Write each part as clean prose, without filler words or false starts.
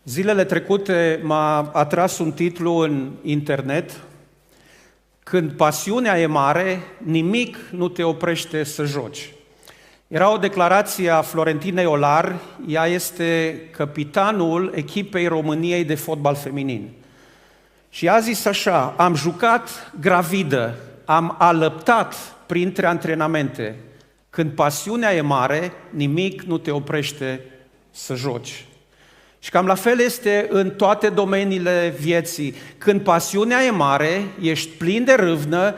Zilele trecute m-a atras un titlu în internet: Când pasiunea e mare, nimic nu te oprește să joci. Era o declarație a Florentinei Olar, ea este capitanul echipei României de fotbal feminin. Și a zis așa: am jucat gravidă, am alăptat printre antrenamente. Când pasiunea e mare, nimic nu te oprește să joci. Și cam la fel este în toate domeniile vieții. Când pasiunea e mare, ești plin de râvnă,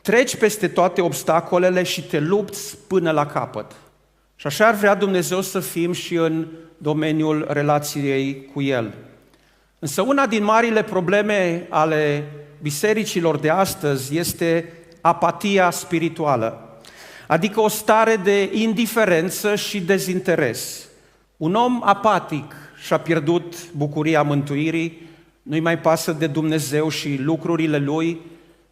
treci peste toate obstacolele și te lupți până la capăt. Și așa ar vrea Dumnezeu să fim și în domeniul relației cu El. Însă una din marile probleme ale bisericilor de astăzi este apatia spirituală, adică o stare de indiferență și dezinteres. Un om apatic și-a pierdut bucuria mântuirii, nu-i mai pasă de Dumnezeu și lucrurile Lui,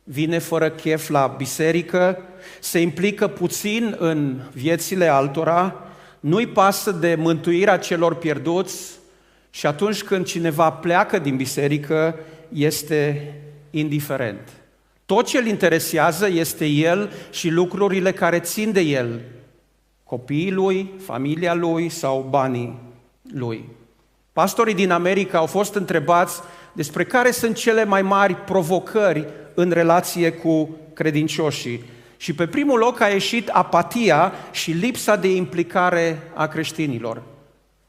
vine fără chef la biserică, se implică puțin în viețile altora, nu-i pasă de mântuirea celor pierduți și atunci când cineva pleacă din biserică, este indiferent. Tot ce îl interesează este el și lucrurile care țin de el, copiii lui, familia lui sau banii lui. Pastorii din America au fost întrebați despre care sunt cele mai mari provocări în relație cu credincioșii. Și pe primul loc a ieșit apatia și lipsa de implicare a creștinilor.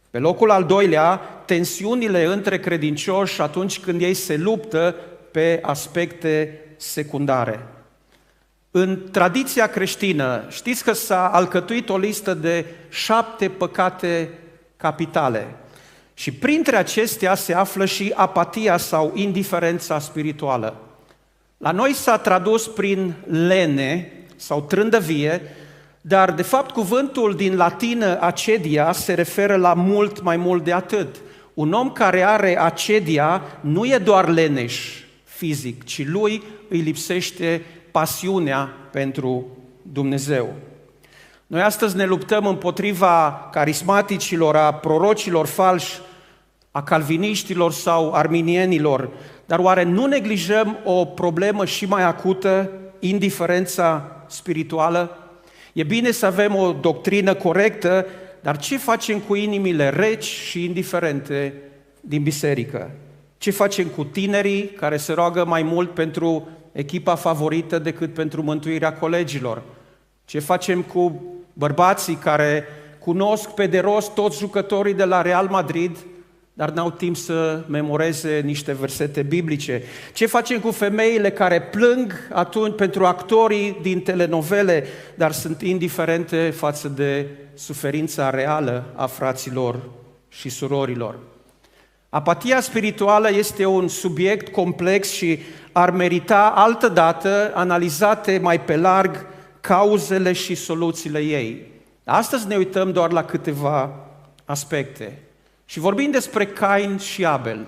Pe locul al doilea, tensiunile între credincioși atunci când ei se luptă pe aspecte secundare. În tradiția creștină, știți că s-a alcătuit o listă de 7 păcate capitale. Și printre acestea se află și apatia sau indiferența spirituală. La noi s-a tradus prin lene sau trândăvie, dar de fapt cuvântul din latină acedia se referă la mult mai mult de atât. Un om care are acedia nu e doar leneș fizic, ci lui îi lipsește pasiunea pentru Dumnezeu. Noi astăzi ne luptăm împotriva carismaticilor, a prorocilor falși, a calviniștilor sau arminienilor, dar oare nu neglijăm o problemă și mai acută, indiferența spirituală? E bine să avem o doctrină corectă, dar ce facem cu inimile reci și indiferente din biserică? Ce facem cu tinerii care se roagă mai mult pentru echipa favorită decât pentru mântuirea colegilor? Ce facem cu bărbații care cunosc pe de rost toți jucătorii de la Real Madrid, dar n-au timp să memoreze niște versete biblice? Ce facem cu femeile care plâng atunci pentru actorii din telenovele, dar sunt indiferente față de suferința reală a fraților și surorilor? Apatia spirituală este un subiect complex și ar merita altădată analizate mai pe larg cauzele și soluțiile ei. Astăzi ne uităm doar la câteva aspecte. Și vorbim despre Cain și Abel,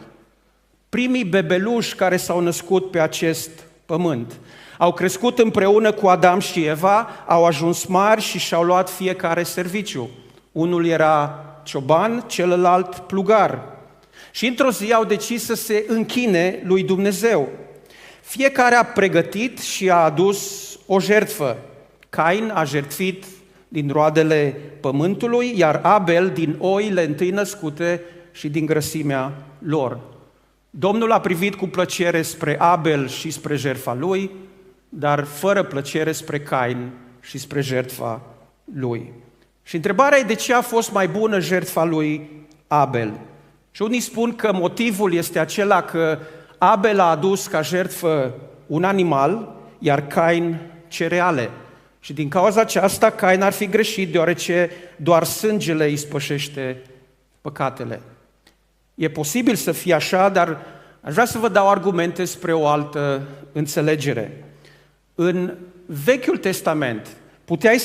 primii bebeluși care s-au născut pe acest pământ. Au crescut împreună cu Adam și Eva, au ajuns mari și și-au luat fiecare serviciu. Unul era cioban, celălalt plugar. Și într-o zi au decis să se închine lui Dumnezeu. Fiecare a pregătit și a adus o jertfă. Cain a jertfit din roadele pământului, iar Abel din oile întâi născute și din grăsimea lor. Domnul a privit cu plăcere spre Abel și spre jertfa lui, dar fără plăcere spre Cain și spre jertfa lui. Și întrebarea e: de ce a fost mai bună jertfa lui Abel? Și unii spun că motivul este acela că Abel a adus ca jertfă un animal, iar Cain cereale. Și din cauza aceasta Cain ar fi greșit, deoarece doar sângele îi spășește păcatele. E posibil să fie așa, dar aș vrea să vă dau argumente spre o altă înțelegere. În Vechiul Testament puteai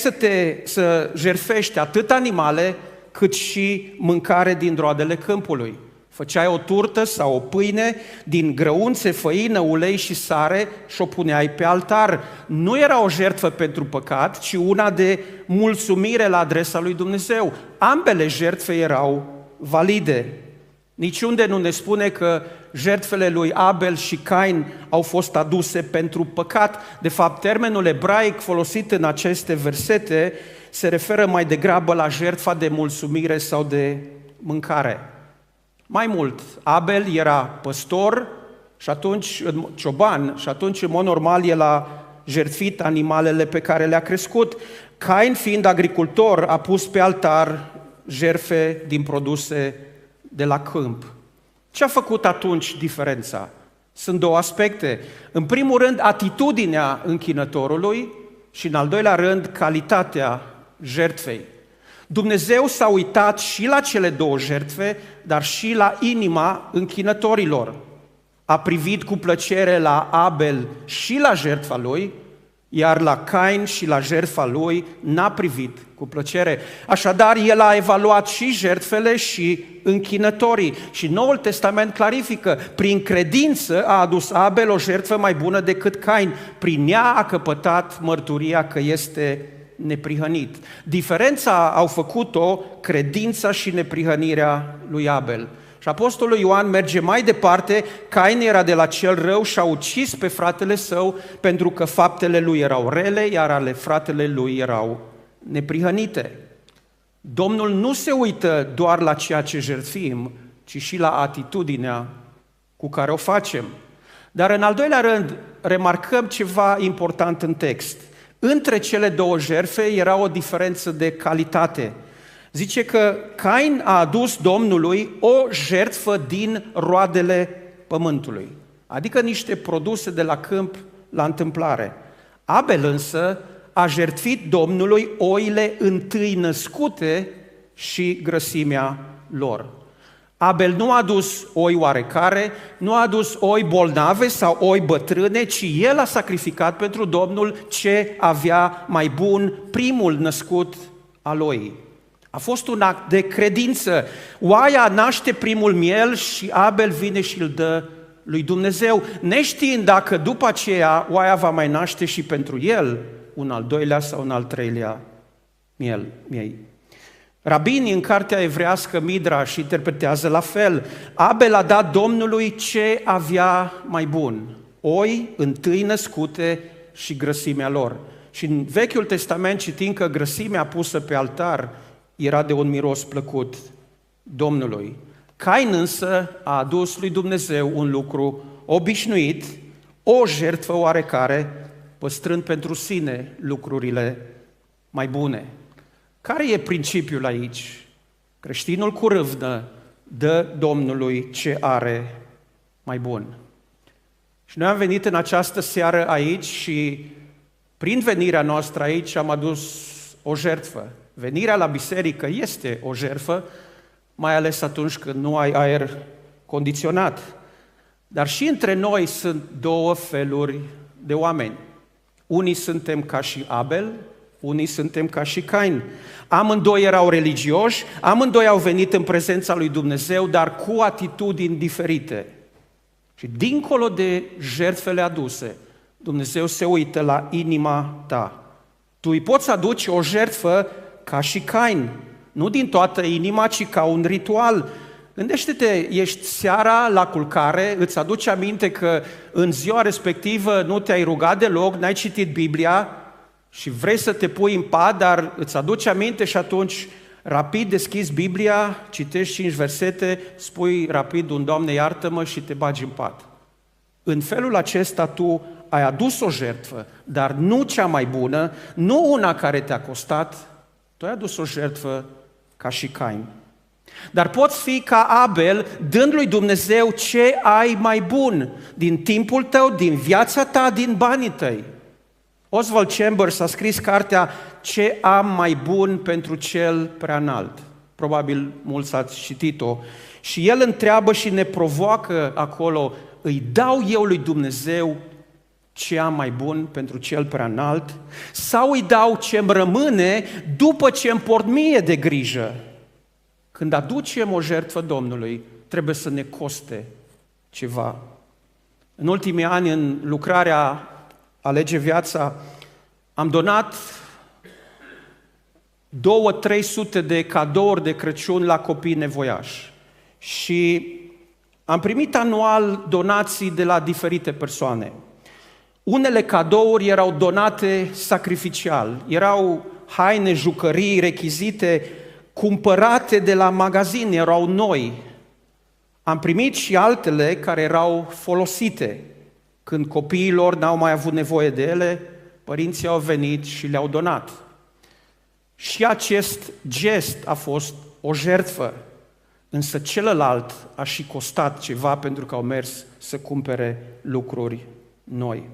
să jertfești atât animale cât și mâncare din roadele câmpului. Făceai o turtă sau o pâine din grăunțe, făină, ulei și sare și o puneai pe altar. Nu era o jertfă pentru păcat, ci una de mulțumire la adresa lui Dumnezeu. Ambele jertfe erau valide. Niciunde nu ne spune că jertfele lui Abel și Cain au fost aduse pentru păcat. De fapt, termenul ebraic folosit în aceste versete se referă mai degrabă la jertfa de mulțumire sau de mâncare. Mai mult, Abel era păstor și atunci, cioban, și atunci, în mod normal, el a jertfit animalele pe care le-a crescut. Cain, fiind agricultor, a pus pe altar jertfe din produse de la câmp. Ce a făcut atunci diferența? Sunt două aspecte. În primul rând, atitudinea închinătorului și, în al doilea rând, calitatea jertfei. Dumnezeu s-a uitat și la cele două jertfe, dar și la inima închinătorilor. A privit cu plăcere la Abel și la jertfa lui, iar la Cain și la jertfa lui n-a privit cu plăcere. Așadar, el a evaluat și jertfele și închinătorii. Și Noul Testament clarifică, prin credință a adus Abel o jertfă mai bună decât Cain. Prin ea a căpătat mărturia că este neprihănit. Diferența au făcut-o credința și neprihănirea lui Abel. Și apostolul Ioan merge mai departe, Cain era de la cel rău și a ucis pe fratele său pentru că faptele lui erau rele, iar ale fratele lui erau neprihănite. Domnul nu se uită doar la ceea ce jertfim, ci și la atitudinea cu care o facem. Dar în al doilea rând, remarcăm ceva important în text. Între cele două jertfe era o diferență de calitate. Zice că Cain a adus Domnului o jertfă din roadele pământului, adică niște produse de la câmp la întâmplare. Abel însă a jertfit Domnului oile întâi născute și grăsimea lor. Abel nu a adus oi oarecare, nu a adus oi bolnave sau oi bătrâne, ci el a sacrificat pentru Domnul ce avea mai bun, primul născut al oii. A fost un act de credință. Oaia naște primul miel și Abel vine și îl dă lui Dumnezeu, neștiind dacă după aceea oaia va mai naște și pentru el un al doilea sau un al treilea miei. Rabinii în cartea evrească Midrash interpretează la fel. Abel a dat Domnului ce avea mai bun, oi întâi născute și grăsimea lor. Și în Vechiul Testament citim că grăsimea pusă pe altar era de un miros plăcut Domnului. Cain însă a adus lui Dumnezeu un lucru obișnuit, o jertfă oarecare, păstrând pentru sine lucrurile mai bune. Care e principiul aici? Creștinul cu râvnă dă Domnului ce are mai bun. Și noi am venit în această seară aici și prin venirea noastră aici am adus o jertfă. Venirea la biserică este o jertfă, mai ales atunci când nu ai aer condiționat. Dar și între noi sunt două feluri de oameni. Unii suntem ca și Abel, unii suntem ca și Cain. Amândoi erau religioși, amândoi au venit în prezența lui Dumnezeu, dar cu atitudini diferite. Și dincolo de jertfele aduse, Dumnezeu se uită la inima ta. Tu îi poți aduce o jertfă ca și Cain, nu din toată inima, ci ca un ritual. Gândește-te, ești seara la culcare, îți aduci aminte că în ziua respectivă nu te-ai rugat deloc, n-ai citit Biblia și vrei să te pui în pat, dar îți aduci aminte și atunci rapid deschizi Biblia, citești 5 versete, spui rapid un Doamne iartă-mă și te bagi în pat. În felul acesta tu ai adus o jertfă, dar nu cea mai bună, nu una care te-a costat, tu ai adus o jertfă ca și Cain. Dar poți fi ca Abel, dând lui Dumnezeu ce ai mai bun, din timpul tău, din viața ta, din banii tăi. Oswald Chambers a scris cartea Ce am mai bun pentru cel prea înalt. Probabil mulți ați citit-o. Și el întreabă și ne provoacă acolo, îi dau eu lui Dumnezeu ce am mai bun pentru cel prea înalt, sau îi dau ce-mi rămâne după ce îmi port mie de grijă. Când aducem o jertfă Domnului, trebuie să ne coste ceva. În ultimii ani, în lucrarea Alege Viața, am donat 200-300 de cadouri de Crăciun la copii nevoiași. Și am primit anual donații de la diferite persoane. Unele cadouri erau donate sacrificial, erau haine, jucării, rechizite, cumpărate de la magazin, erau noi. Am primit și altele care erau folosite. Când copiii lor n-au mai avut nevoie de ele, părinții au venit și le-au donat. Și acest gest a fost o jertfă, însă celălalt a și costat ceva pentru că au mers să cumpere lucruri noi.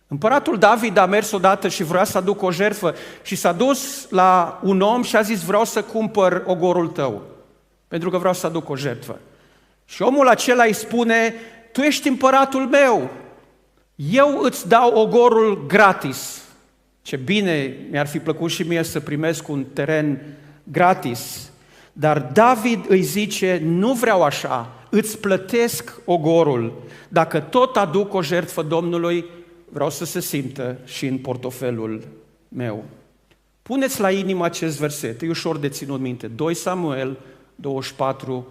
Împăratul David a mers odată și vrea să aducă o jertfă și s-a dus la un om și a zis: vreau să cumpăr ogorul tău, pentru că vreau să aduc o jertfă. Și omul acela îi spune: tu ești împăratul meu, eu îți dau ogorul gratis. Ce bine mi-ar fi plăcut și mie să primesc un teren gratis. Dar David îi zice: nu vreau așa, îți plătesc ogorul. Dacă tot aduc o jertfă Domnului, vreau să se simtă și în portofelul meu. Puneți la inimă acest verset, e ușor de ținut minte. 2 Samuel 24:24.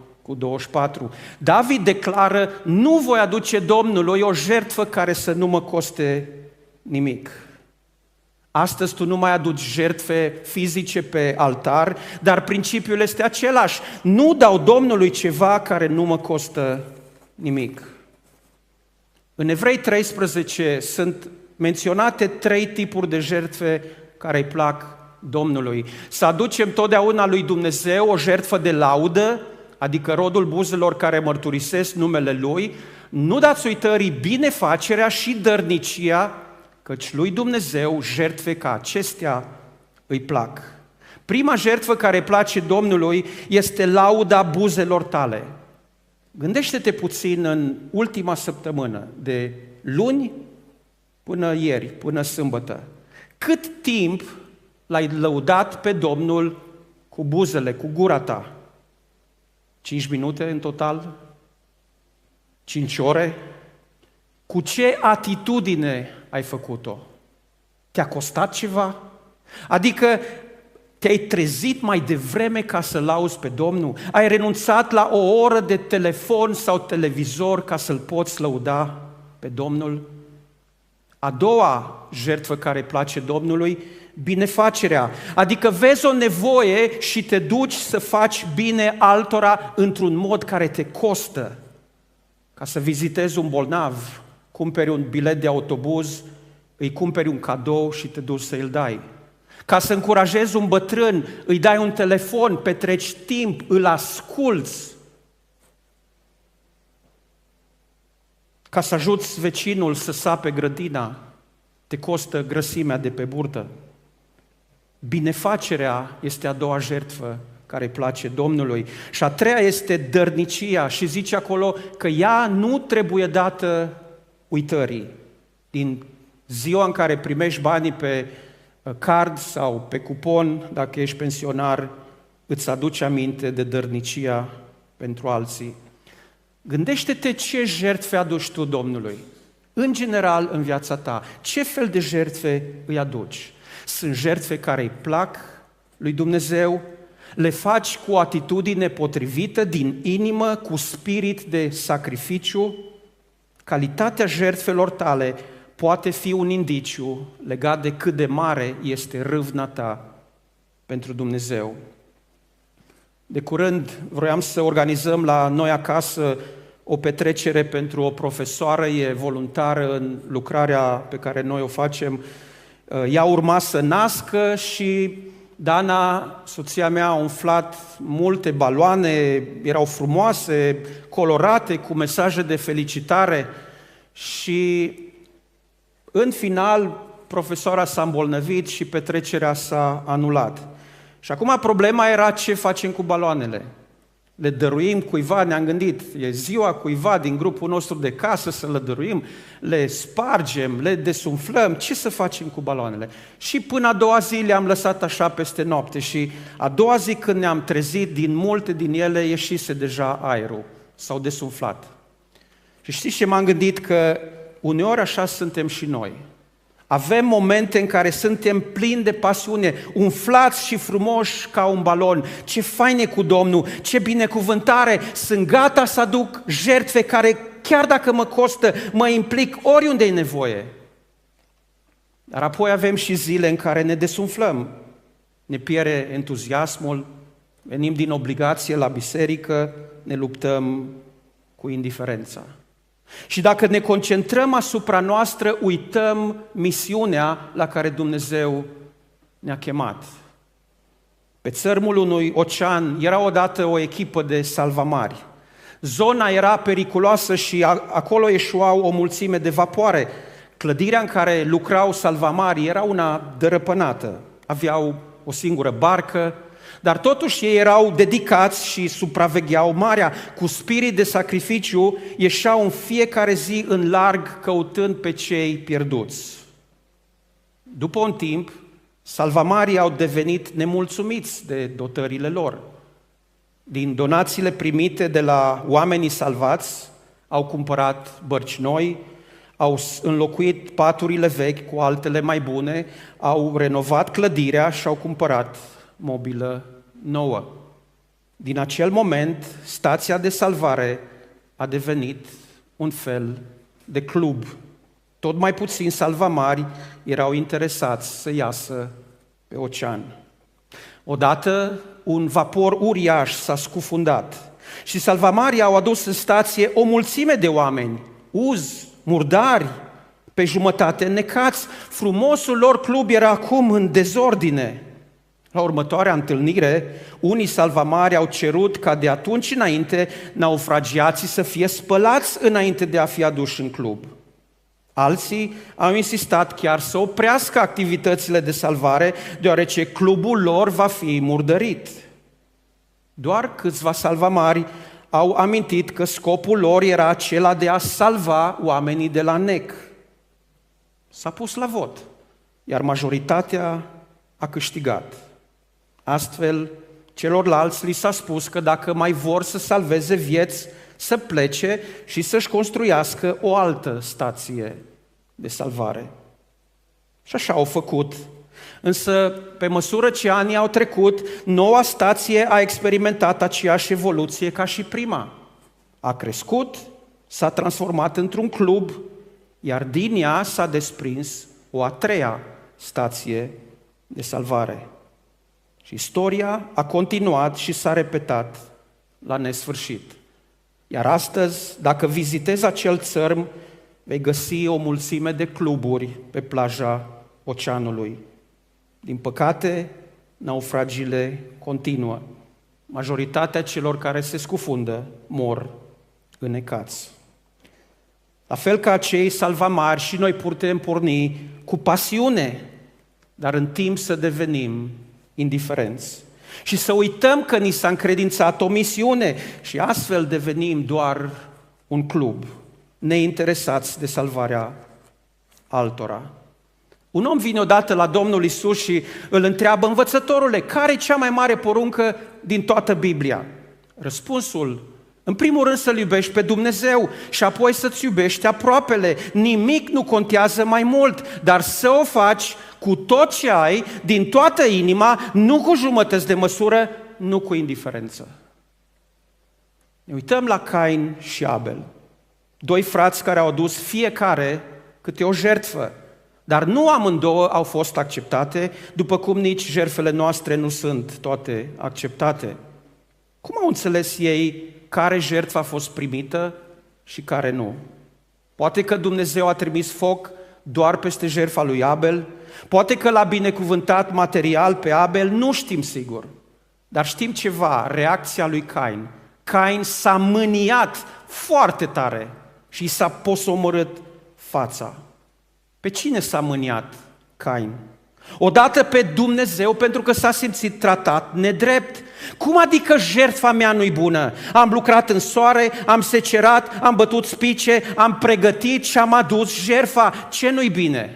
David declară: nu voi aduce Domnului o jertfă care să nu mă coste nimic. Astăzi tu nu mai aduci jertfe fizice pe altar, dar principiul este același. Nu dau Domnului ceva care nu mă costă nimic. În Evrei 13 sunt menționate 3 tipuri de jertfe care îi plac Domnului. Să aducem totdeauna lui Dumnezeu o jertfă de laudă, adică rodul buzelor care mărturisesc numele Lui. Nu dați uitării binefacerea și dărnicia, căci lui Dumnezeu jertfe ca acestea îi plac. Prima jertfă care îi place Domnului este lauda buzelor tale. Gândește-te puțin în ultima săptămână, de luni până ieri, până sâmbătă. Cât timp l-ai lăudat pe Domnul cu buzele, cu gura ta? 5 minute în total? 5 ore? Cu ce atitudine ai făcut-o? Te-a costat ceva? Adică te-ai trezit mai devreme ca să lauzi pe Domnul? Ai renunțat la o oră de telefon sau televizor ca să-L poți lăuda pe Domnul? A doua jertfă care îi place Domnului, binefacerea. Adică vezi o nevoie și te duci să faci bine altora într-un mod care te costă. Ca să vizitezi un bolnav, cumperi un bilet de autobuz, îi cumperi un cadou și te duci să îl dai. Ca să încurajezi un bătrân, îi dai un telefon, petreci timp, îl asculți. Ca să ajuți vecinul să sape grădina, te costă grăsimea de pe burtă. Binefacerea este a doua jertfă care îi place Domnului. Și a treia este dărnicia și zice acolo că ea nu trebuie dată uitării. Din ziua în care primești banii pe card sau pe cupon, dacă ești pensionar, îți aduci aminte de dărnicia pentru alții. Gândește-te ce jertfe aduci tu Domnului, în general în viața ta. Ce fel de jertfe îi aduci? Sunt jertfe care îi plac lui Dumnezeu, le faci cu o atitudine potrivită, din inimă, cu spirit de sacrificiu. Calitatea jertfelor tale poate fi un indiciu legat de cât de mare este râvna ta pentru Dumnezeu. De curând vroiam să organizăm la noi acasă o petrecere pentru o profesoară, e voluntară în lucrarea pe care noi o facem. Ea urma să nască și Dana, soția mea, a umflat multe baloane, erau frumoase, colorate, cu mesaje de felicitare și în final profesoara s-a îmbolnăvit și petrecerea s-a anulat. Și acum problema era ce facem cu baloanele. Le dăruim cuiva, ne-am gândit, e ziua cuiva din grupul nostru de casă să le dăruim, le spargem, le desumflăm, ce să facem cu baloanele? Și până a doua zi le-am lăsat așa peste noapte și a doua zi când ne-am trezit, din multe din ele ieșise deja aerul, s-au desumflat. Și știți ce m-am gândit? Că uneori așa suntem și noi. Avem momente în care suntem plini de pasiune, umflați și frumoși ca un balon. Ce fain e cu Domnul, ce binecuvântare, sunt gata să aduc jertfe care, chiar dacă mă costă, mă implic oriunde e nevoie. Dar apoi avem și zile în care ne desumflăm, ne pierde entuziasmul, venim din obligație la biserică, ne luptăm cu indiferența. Și dacă ne concentrăm asupra noastră, uităm misiunea la care Dumnezeu ne-a chemat. Pe țărmul unui ocean era odată o echipă de salvamari. Zona era periculoasă și acolo eșuau o mulțime de vapoare. Clădirea în care lucrau salvamarii era una dărăpânată. Aveau o singură barcă, dar totuși ei erau dedicați și supravegheau marea. Cu spirit de sacrificiu ieșeau în fiecare zi în larg căutând pe cei pierduți. După un timp, salvamarii au devenit nemulțumiți de dotările lor. Din donațiile primite de la oamenii salvați, au cumpărat bărci noi, au înlocuit paturile vechi cu altele mai bune, au renovat clădirea și au cumpărat mobilă nouă. Din acel moment, stația de salvare a devenit un fel de club. Tot mai puțini salvamari erau interesați să iasă pe ocean. Odată, un vapor uriaș s-a scufundat și salvamarii au adus în stație o mulțime de oameni, uzi, murdari, pe jumătate necați. Frumosul lor club era acum în dezordine. La următoarea întâlnire, unii salvamari au cerut ca de atunci înainte naufragiații să fie spălați înainte de a fi aduși în club. Alții au insistat chiar să oprească activitățile de salvare, deoarece clubul lor va fi murdărit. Doar câțiva salvamari au amintit că scopul lor era acela de a salva oamenii de la nec. S-a pus la vot, iar majoritatea a câștigat. Astfel, celorlalți li s-a spus că dacă mai vor să salveze vieți, să plece și să-și construiască o altă stație de salvare. Și așa au făcut. Însă, pe măsură ce anii au trecut, noua stație a experimentat aceeași evoluție ca și prima. A crescut, s-a transformat într-un club, iar din ea s-a desprins o a treia stație de salvare. Și istoria a continuat și s-a repetat la nesfârșit. Iar astăzi, dacă vizitezi acel țărm, vei găsi o mulțime de cluburi pe plaja oceanului. Din păcate, naufragiile continuă. Majoritatea celor care se scufundă mor înecați. La fel ca acei salvamari, și noi putem porni cu pasiune, dar în timp să devenim indiferenți. Și să uităm că ni s-a încredințat o misiune și astfel devenim doar un club, neinteresați de salvarea altora. Un om vine odată la Domnul Iisus și îl întreabă: învățătorule, care e cea mai mare poruncă din toată Biblia? Răspunsul: în primul rând să-L iubești pe Dumnezeu și apoi să-ți iubești aproapele. Nimic nu contează mai mult, dar să o faci cu tot ce ai, din toată inima, nu cu jumătăți de măsură, nu cu indiferență. Ne uităm la Cain și Abel, doi frați care au adus fiecare câte o jertfă, dar nu amândouă au fost acceptate, după cum nici jertfele noastre nu sunt toate acceptate. Cum au înțeles ei care jertfă a fost primită și care nu? Poate că Dumnezeu a trimis foc doar peste jertfa lui Abel, poate că l-a binecuvântat material pe Abel, nu știm sigur. Dar știm ceva, reacția lui Cain. Cain s-a mâniat foarte tare și s-a posomorât fața. Pe cine s-a mâniat Cain? Odată pe Dumnezeu, pentru că s-a simțit tratat nedrept. Cum adică jertfa mea nu-i bună? Am lucrat în soare, am secerat, am bătut spice, am pregătit și am adus jertfa. Ce nu-i bine?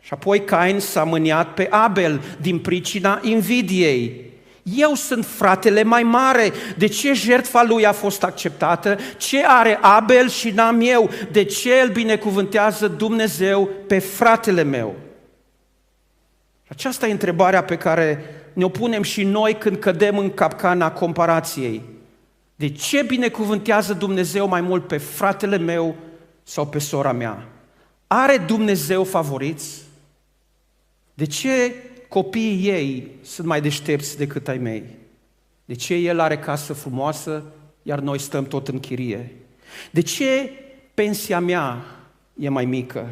Și apoi Cain s-a mâniat pe Abel din pricina invidiei. Eu sunt fratele mai mare. De ce jertfa lui a fost acceptată? Ce are Abel și n-am eu? De ce îl binecuvântează Dumnezeu pe fratele meu? Aceasta e întrebarea pe care ne-o punem și noi când cădem în capcana comparației. De ce binecuvântează Dumnezeu mai mult pe fratele meu sau pe sora mea? Are Dumnezeu favoriți? De ce copiii ei sunt mai deștepți decât ai mei? De ce el are casă frumoasă, iar noi stăm tot în chirie? De ce pensia mea e mai mică?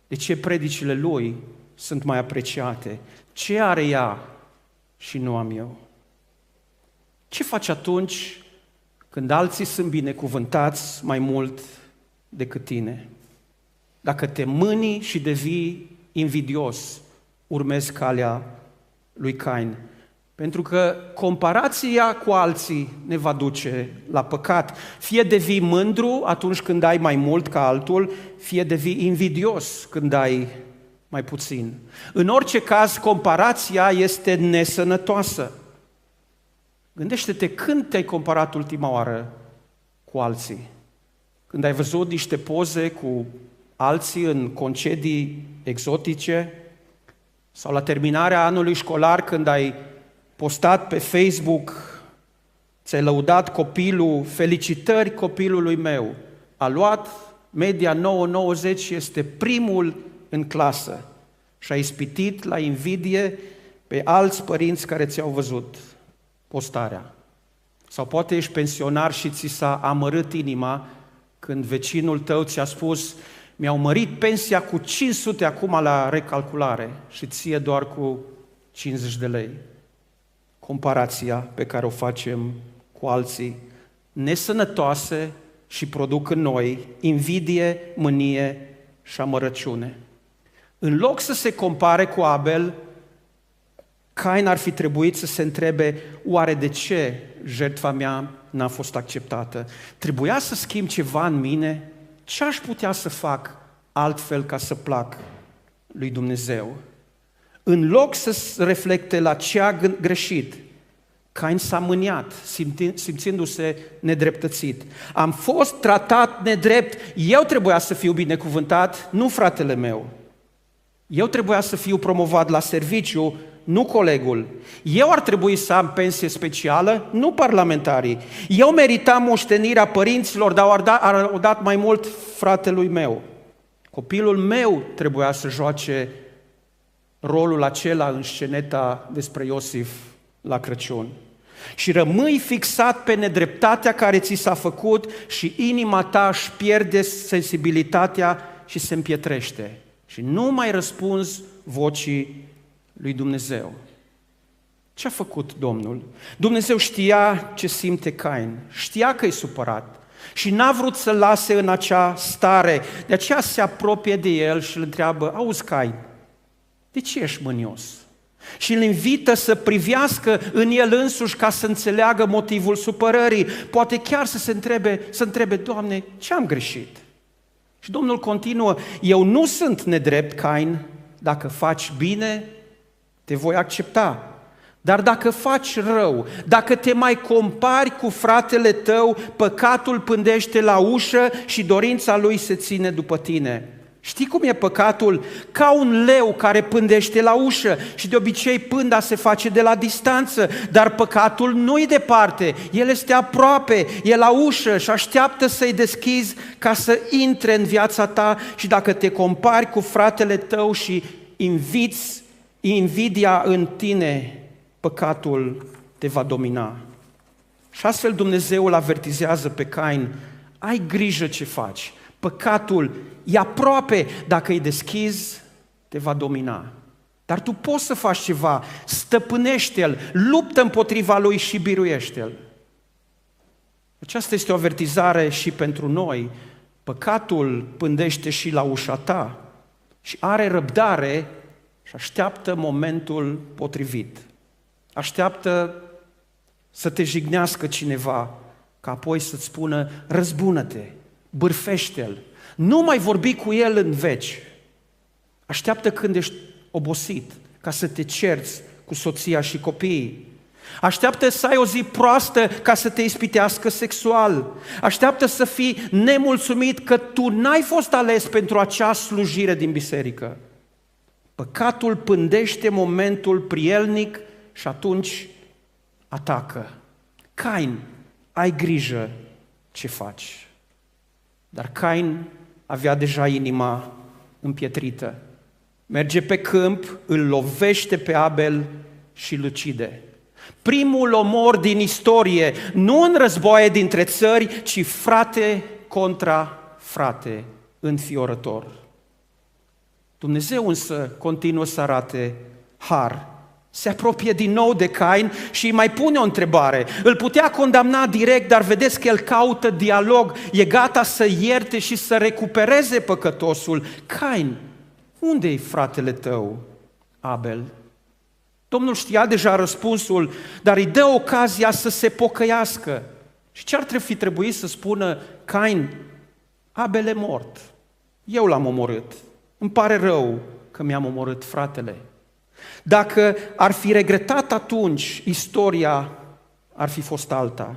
De ce predicile lui sunt mai apreciate? Ce are ea și nu am eu? Ce faci atunci când alții sunt binecuvântați mai mult decât tine? Dacă te mâni și devii invidios, urmezi calea lui Cain. Pentru că comparația cu alții ne va duce la păcat. Fie devii mândru atunci când ai mai mult ca altul, fie devii invidios când ai mai puțin. În orice caz, comparația este nesănătoasă. Gândește-te când te-ai comparat ultima oară cu alții. Când ai văzut niște poze cu alții în concedii exotice, sau la terminarea anului școlar când ai postat pe Facebook, ți-ai lăudat copilul, felicitări copilului meu, a luat media 9,90 și este primul în clasă și a ispitit la invidie pe alți părinți care ți-au văzut postarea. Sau poate ești pensionar și ți s-a amărât inima când vecinul tău ți-a spus: mi-au mărit pensia cu 500 acum la recalculare și ție doar cu 50 de lei. Comparația pe care o facem cu alții, nesănătoase și produc în noi invidie, mânie și amărăciune. În loc să se compare cu Abel, Cain ar fi trebuit să se întrebe: oare de ce jertfa mea n-a fost acceptată? Trebuia să schimb ceva în mine? Ce aș putea să fac altfel ca să plac lui Dumnezeu? În loc să reflecte la ce a greșit, Cain s-a mâniat, simțindu-se nedreptățit. Am fost tratat nedrept, eu trebuia să fiu binecuvântat, nu fratele meu. Eu trebuia să fiu promovat la serviciu, nu colegul. Eu ar trebui să am pensie specială, nu parlamentarii. Eu meritam moștenirea părinților, dar au dat mai mult fratelui meu. Copilul meu trebuia să joace rolul acela în sceneta despre Iosif la Crăciun. Și rămâi fixat pe nedreptatea care ți s-a făcut și inima ta își pierde sensibilitatea și se împietrește. Și nu mai răspunzi vocii lui Dumnezeu. Ce a făcut Domnul? Dumnezeu știa ce simte Cain, știa că e supărat și n-a vrut să-l lase în acea stare. De aceea se apropie de el și îl întreabă: auzi, Cain, de ce ești mânios? Și îl invită să privească în el însuși ca să înțeleagă motivul supărării. Poate chiar să întrebe: Doamne, ce am greșit? Și Domnul continuă: eu nu sunt nedrept, Cain, dacă faci bine, te voi accepta. Dar dacă faci rău, dacă te mai compari cu fratele tău, păcatul pândește la ușă și dorința lui se ține după tine. Știi cum e păcatul? Ca un leu care pândește la ușă și de obicei pânda se face de la distanță, dar păcatul nu-i departe, el este aproape, e la ușă și așteaptă să-i deschizi ca să intre în viața ta. Și dacă te compari cu fratele tău și inviți invidia în tine, păcatul te va domina. Și astfel Dumnezeu îl avertizează pe Cain: ai grijă ce faci. Păcatul e aproape, dacă îi deschizi, te va domina. Dar tu poți să faci ceva, stăpânește-l, luptă împotriva lui și biruiește-l. Aceasta este o avertizare și pentru noi. Păcatul pândește și la ușa ta și are răbdare și așteaptă momentul potrivit. Așteaptă să te jignească cineva, ca apoi să-ți spună: răzbună-te, bârfește-l, nu mai vorbi cu el în veci. Așteaptă când ești obosit, ca să te cerți cu soția și copiii. Așteaptă să ai o zi proastă ca să te ispitească sexual. Așteaptă să fii nemulțumit că tu n-ai fost ales pentru acea slujire din biserică. Păcatul pândește momentul prielnic și atunci atacă. Cain, ai grijă ce faci. Dar Cain avea deja inima împietrită. Merge pe câmp, îl lovește pe Abel și îl ucide. Primul omor din istorie, nu în războaie dintre țări, ci frate contra frate, înfiorător. Dumnezeu însă continuă să arate har. Se apropie din nou de Cain și îi mai pune o întrebare. Îl putea condamna direct, dar vedeți că el caută dialog, e gata să ierte și să recupereze păcătosul. Cain, unde-i fratele tău, Abel? Domnul știa deja răspunsul, dar îi dă ocazia să se pocăiască. Și ce ar fi trebuit să spună Cain? Abel e mort. Eu l-am omorât. Îmi pare rău că mi-am omorât fratele. Dacă ar fi regretat atunci, istoria ar fi fost alta.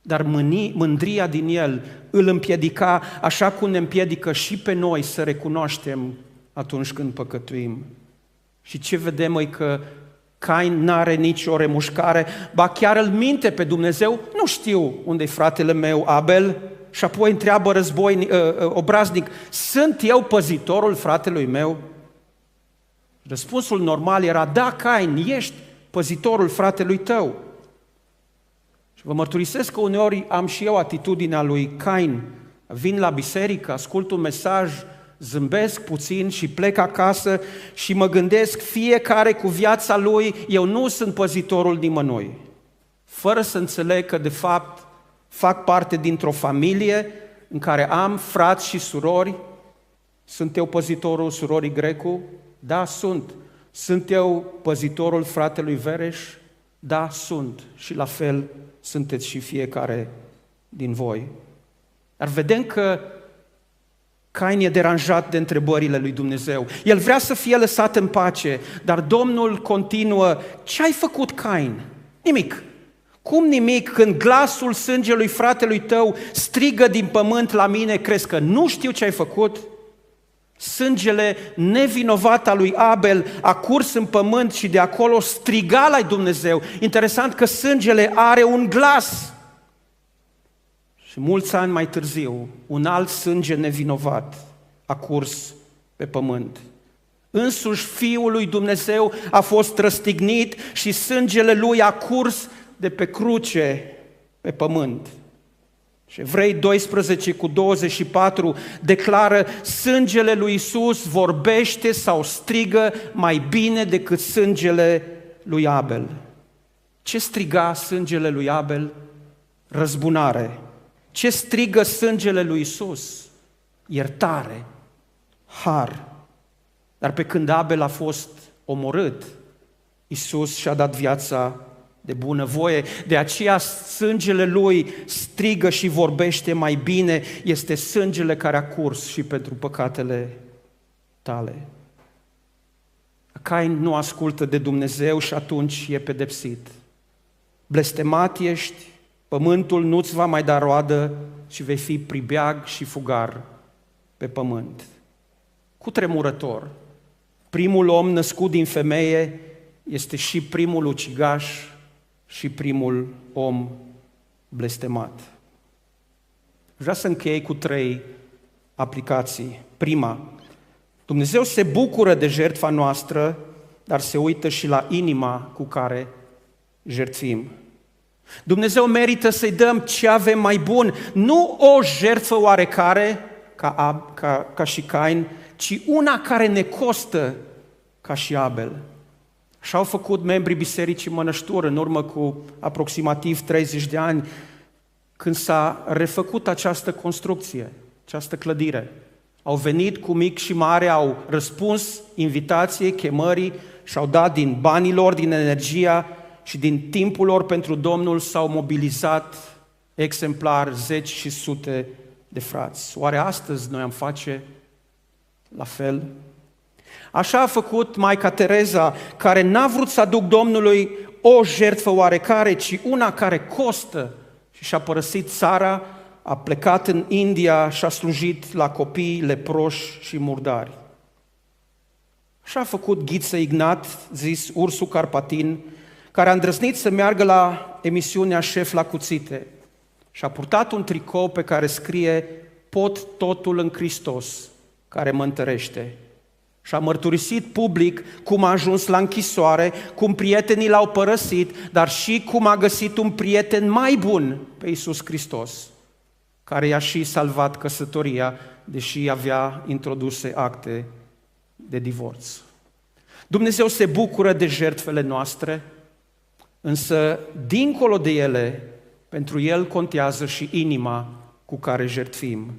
Dar mândria din el îl împiedica, așa cum ne împiedică și pe noi să recunoaștem atunci când păcătuim. Și ce vedem e că Cain n-are nicio remușcare, ba chiar îl minte pe Dumnezeu, nu știu unde-i fratele meu Abel, și apoi întreabă obraznic, sunt eu păzitorul fratelui meu? Răspunsul normal era, da, Cain, ești păzitorul fratelui tău. Și vă mărturisesc că uneori am și eu atitudinea lui Cain, vin la biserică, ascult un mesaj, zâmbesc puțin și plec acasă și mă gândesc fiecare cu viața lui, eu nu sunt păzitorul nimănui. Fără să înțeleg că de fapt fac parte dintr-o familie în care am frați și surori. Sunt eu păzitorul surorii Grecu? Da, sunt. Sunt eu păzitorul fratelui Vereș? Da, sunt. Și la fel sunteți și fiecare din voi. Dar vedem că Cain e deranjat de întrebările lui Dumnezeu. El vrea să fie lăsat în pace, dar Domnul continuă. Ce ai făcut, Cain? Nimic. Cum nimic? Când glasul sângelui fratelui tău strigă din pământ la mine, crezi că nu știu ce ai făcut? Sângele nevinovat al lui Abel a curs în pământ și de acolo striga la Dumnezeu. Interesant că sângele are un glas. Și mulți ani mai târziu, un alt sânge nevinovat a curs pe pământ. Însuși Fiul lui Dumnezeu a fost răstignit și sângele lui a curs de pe cruce pe pământ. Și Evrei 12:24 declară, sângele lui Iisus vorbește sau strigă mai bine decât sângele lui Abel. Ce striga sângele lui Abel? Răzbunare. Ce strigă sângele lui Iisus? Iertare, har. Dar pe când Abel a fost omorât, Iisus și-a dat viața de bunăvoie. De aceea sângele lui strigă și vorbește mai bine, este sângele care a curs și pentru păcatele tale. Cain nu ascultă de Dumnezeu și atunci e pedepsit. Blestemat ești, pământul nu-ți va mai da roadă și vei fi pribeag și fugar pe pământ. Cutremurător, primul om născut din femeie este și primul ucigaș și primul om blestemat. Vreau să închei cu 3 aplicații. Prima, Dumnezeu se bucură de jertfa noastră, dar se uită și la inima cu care jertfim. Dumnezeu merită să-i dăm ce avem mai bun, nu o jertfă oarecare, ca și Cain, ci una care ne costă, ca și Abel. Și au făcut membrii Bisericii Mănăștur în urmă cu aproximativ 30 de ani, când s-a refăcut această construcție, această clădire. Au venit cu mic și mare, au răspuns invitației, chemării și au dat din banii lor, din energia și din timpul lor pentru Domnul, s-au mobilizat exemplar 10 și sute de frați. Oare astăzi noi am face la fel? Așa a făcut Maica Tereza, care n-a vrut să aduc Domnului o jertfă oarecare, ci una care costă. Și și-a părăsit țara, a plecat în India și a slujit la copii leproși și murdari. Așa a făcut Ghiță Ignat, zis Ursul Carpatin, care a îndrăznit să meargă la emisiunea Șef la cuțite și a purtat un tricou pe care scrie: pot totul în Hristos, care mă întărește. Și a mărturisit public cum a ajuns la închisoare, cum prietenii l-au părăsit, dar și cum a găsit un prieten mai bun pe Iisus Hristos, care i-a și salvat căsătoria, deși avea introduse acte de divorț. Dumnezeu se bucură de jertfele noastre, însă, dincolo de ele, pentru El contează și inima cu care jertfim,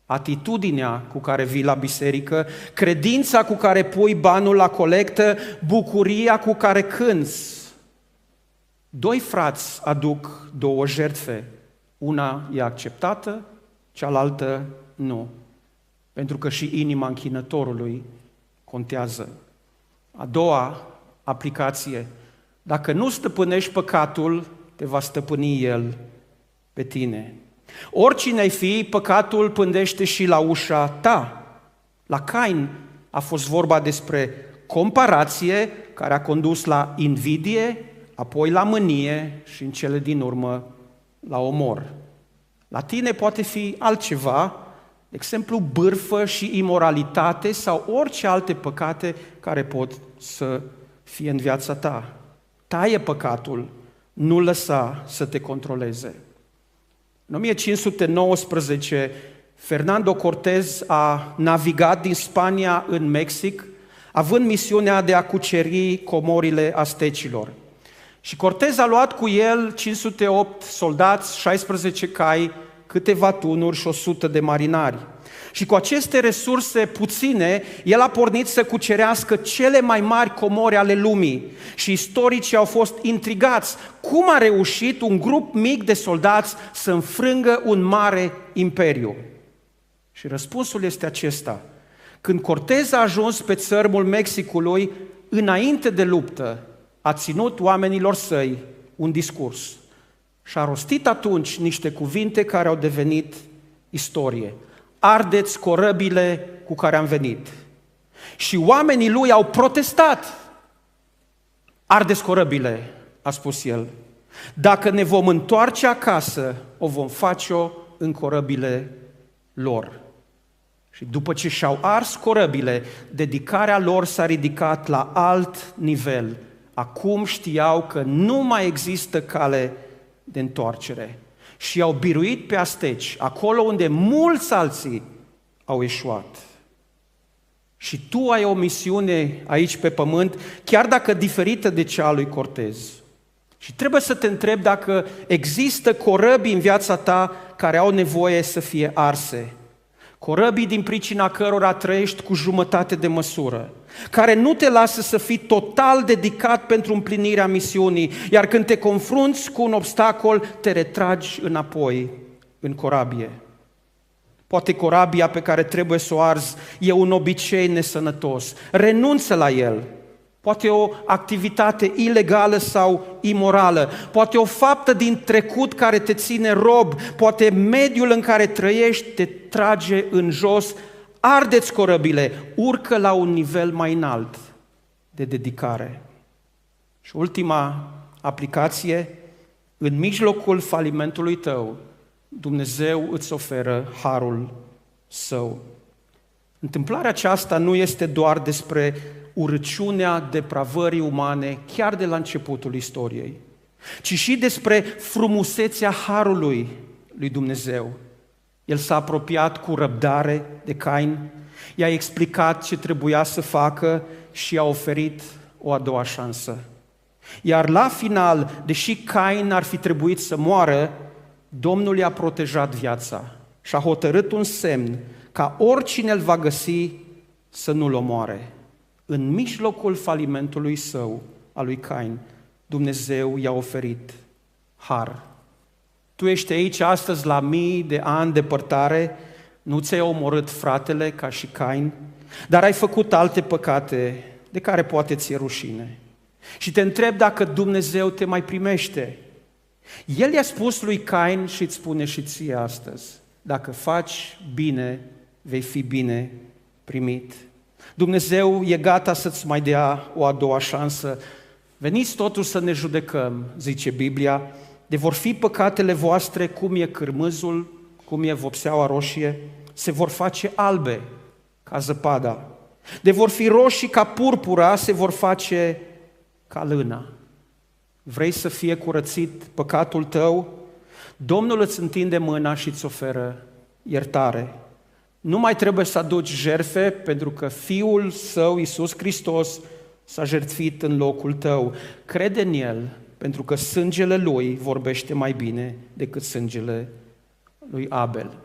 atitudinea cu care vii la biserică, credința cu care pui banul la colectă, bucuria cu care cânți. Doi frați aduc două jertfe, una e acceptată, cealaltă nu, pentru că și inima închinătorului contează. A doua aplicație: dacă nu stăpânești păcatul, te va stăpâni el pe tine. Oricine ai fi, păcatul pândește și la ușa ta. La Cain a fost vorba despre comparație care a condus la invidie, apoi la mânie și în cele din urmă la omor. La tine poate fi altceva, de exemplu bârfă și imoralitate sau orice alte păcate care pot să fie în viața ta. Taie păcatul, nu lăsa să te controleze. În 1519, Fernando Cortez a navigat din Spania în Mexic, având misiunea de a cuceri comorile aztecilor. Și Cortez a luat cu el 508 soldați, 16 cai, câteva tunuri și 100 de marinari. Și cu aceste resurse puține, el a pornit să cucerească cele mai mari comori ale lumii. Și istoricii au fost intrigați cum a reușit un grup mic de soldați să înfrângă un mare imperiu. Și răspunsul este acesta: când Cortez a ajuns pe țărmul Mexicului, înainte de luptă, a ținut oamenilor săi un discurs. Și a rostit atunci niște cuvinte care au devenit istorie. Ardeți corăbile cu care am venit. Și oamenii lui au protestat. Ardeți corăbile, a spus el. Dacă ne vom întoarce acasă, o vom face-o în corăbile lor. Și după ce și-au ars corăbile, dedicarea lor s-a ridicat la alt nivel. Acum știau că nu mai există cale de întoarcere. Și i-au biruit pe azteci, acolo unde mulți alții au eșuat. Și tu ai o misiune aici pe pământ, chiar dacă diferită de cea a lui Cortez. Și trebuie să te întrebi dacă există corăbii în viața ta care au nevoie să fie arse. Corăbii din pricina cărora trăiești cu jumătate de măsură, care nu te lasă să fii total dedicat pentru împlinirea misiunii, iar când te confrunți cu un obstacol, te retragi înapoi în corabie. Poate corabia pe care trebuie să o arzi e un obicei nesănătos, renunță la el. Poate o activitate ilegală sau imorală, poate o faptă din trecut care te ține rob, poate mediul în care trăiești te trage în jos. Ardeți corăbile, urcă la un nivel mai înalt de dedicare. Și ultima aplicație: în mijlocul falimentului tău, Dumnezeu îți oferă harul său. Întâmplarea aceasta nu este doar despre urăciunea depravării umane chiar de la începutul istoriei, ci și despre frumusețea harului lui Dumnezeu. El s-a apropiat cu răbdare de Cain, i-a explicat ce trebuia să facă și i-a oferit o a doua șansă. Iar la final, deși Cain ar fi trebuit să moară, Domnul i-a protejat viața și a hotărât un semn ca oricine îl va găsi să nu-l omoare. În mijlocul falimentului său, al lui Cain, Dumnezeu i-a oferit har. Tu ești aici astăzi la mii de ani depărtare, nu ți-ai omorât fratele ca și Cain, dar ai făcut alte păcate de care poate ți-e rușine. Și te întreb dacă Dumnezeu te mai primește. El i-a spus lui Cain și îți spune și ție astăzi: dacă faci bine, vei fi bine primit. Dumnezeu e gata să-ți mai dea o a doua șansă. Veniți totuși să ne judecăm, zice Biblia, de vor fi păcatele voastre cum e cârmâzul, cum e vopseaua roșie, se vor face albe ca zăpada. De vor fi roșii ca purpura, se vor face ca lână. Vrei să fie curățit păcatul tău? Domnul îți întinde mâna și îți oferă iertare. Nu mai trebuie să aduci jertfe, pentru că Fiul Său, Iisus Hristos, s-a jertfit în locul tău. Crede în El, pentru că sângele Lui vorbește mai bine decât sângele lui Abel.